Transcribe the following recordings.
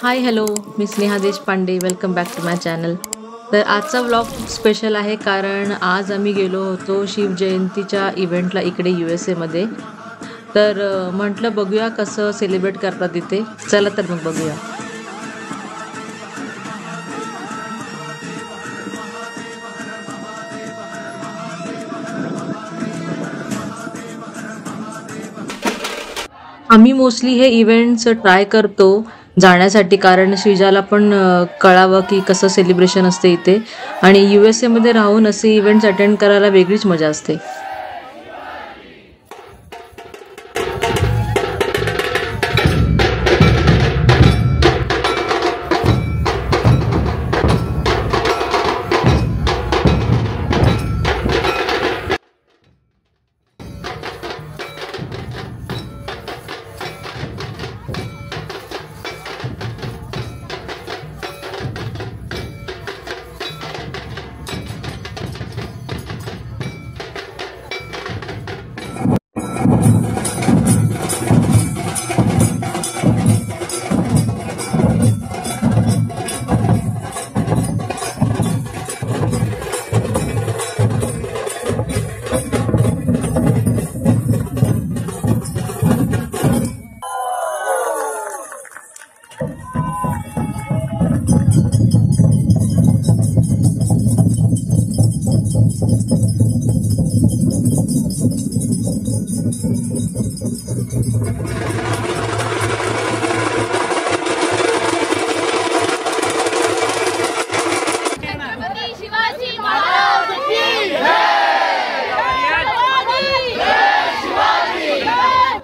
हाय hello, मी Sneha Deshpande. Welcome back to my channel. तर आजचा व्लॉग खूप स्पेशल आहे कारण आज आम्ही गेलो होतो शिवजयंतीच्या इव्हेंटला इकडे USA मध्ये. तर म्हटलं बघूया कसं सेलिब्रेट करतात तिथे. चला तर मग बघूया. आम्ही मोस्टली हे इव्हेंट्स ट्राय करतो जाण्यासाठी कारण श्रीजाला पण कळावं की कसं सेलिब्रेशन असते इथे. आणि USA मध्ये राहून असे इव्हेंट्स अटेंड करायला वेगळीच मजा असते.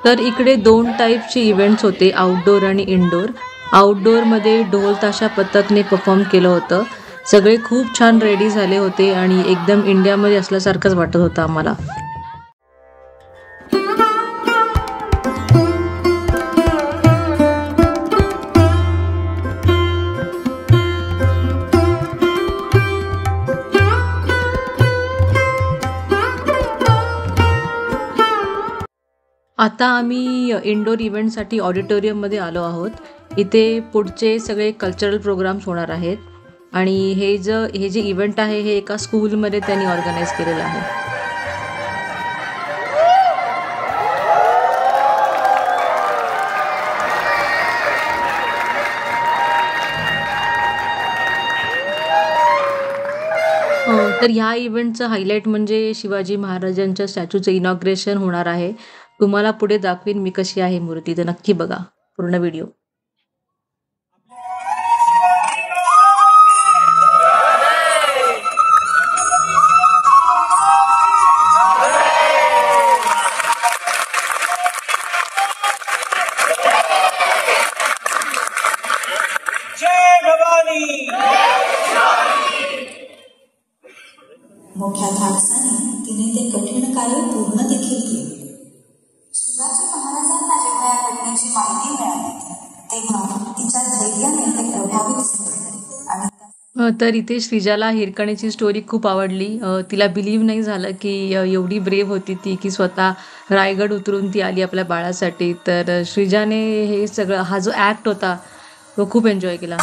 तर इकडे दोन टाईपचे इव्हेंट्स होते, आउटडोर आणि इनडोर. आउटडोअरमध्ये ढोल ताशा पथकने परफॉर्म केलं होतं. सगळे खूप छान रेडी झाले होते आणि एकदम इंडियामध्ये असल्यासारखंच वाटत होतं आम्हाला. आता आम्ही इंडोर इव्हेंटसाठी ऑडिटोरियममध्ये आलो आहोत. इथे पुढचे सगळे कल्चरल प्रोग्राम्स होणार आहेत आणि हे जे इव्हेंट आहे हे एका स्कूलमध्ये त्यांनी ऑर्गनाईज केलेलं आहे. तर ह्या इव्हेंटचं हायलाईट म्हणजे शिवाजी महाराजांच्या स्टॅच्यूचं इनॉग्रेशन होणार आहे. तुम्हाला पुढे दाखवीन मी कशी आहे मूर्ती, तर नक्की बघा पूर्ण व्हिडिओ. मोठ्या धाडसाने तिने ते कठीण कार्य पूर्ण देखील केले. शिवाजी महाराजांना जेव्हा या घटनेची माहिती मिळाली तेव्हा तिच्या धैर्याने ते प्रभावित झाले. तर इथे श्रीजाला हिरकणीची स्टोरी खूप आवडली. तिला बिलीव्ह नाही झालं की एवढी ब्रेव्ह होती ती की स्वतः रायगड उतरून ती आली आपल्या बाळासाठी. तर श्रीजाने हे सगळं हा जो ॲक्ट होता तो खूप एन्जॉय केला.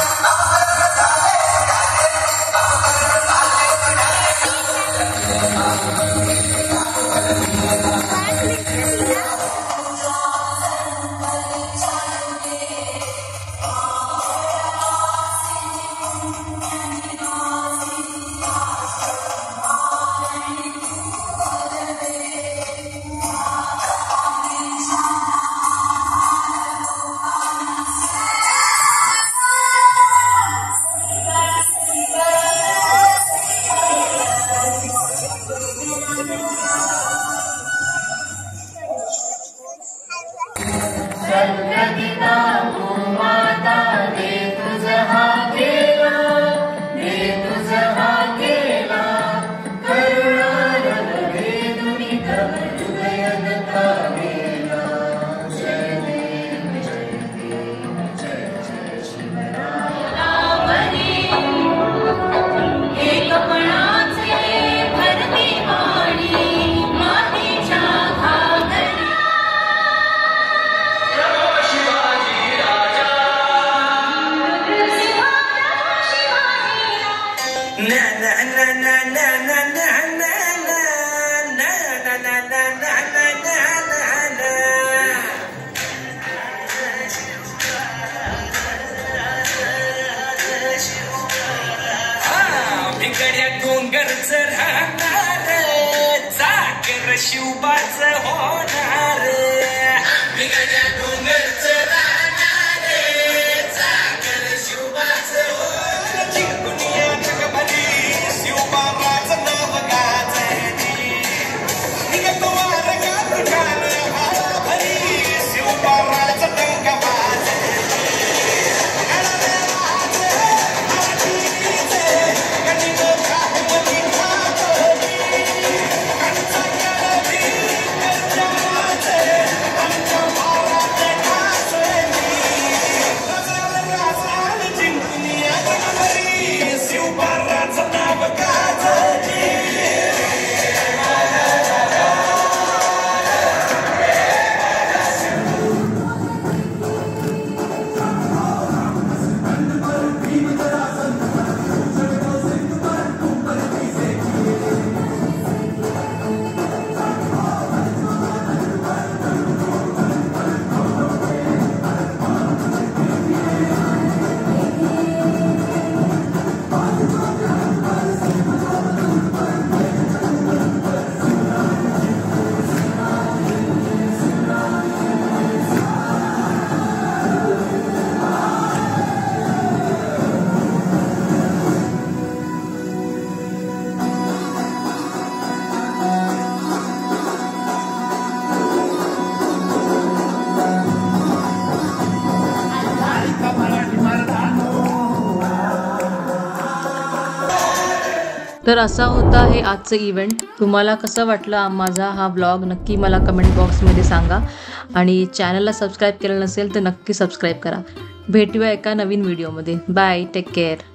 भिकड्या डोंगरच राहणार चाकर शिवबाच होणार भिकड्या डोंगरच राहणार चाकर शिवबाच होणार दुनिया जगभरी शिवबाबाच नाव गाजली निघतो मार्गात ठाण भरी शिवबाबाच डंका तर असा होता हे आजचं इव्हेंट. तुम्हाला कसं वाटलं माझा हा ब्लॉग नक्की मला कमेंट बॉक्समध्ये सांगा आणि चॅनलला सबस्क्राईब केलं नसेल तर नक्की सबस्क्राईब करा. भेटूया एका नवीन व्हिडिओमध्ये. Bye, take care.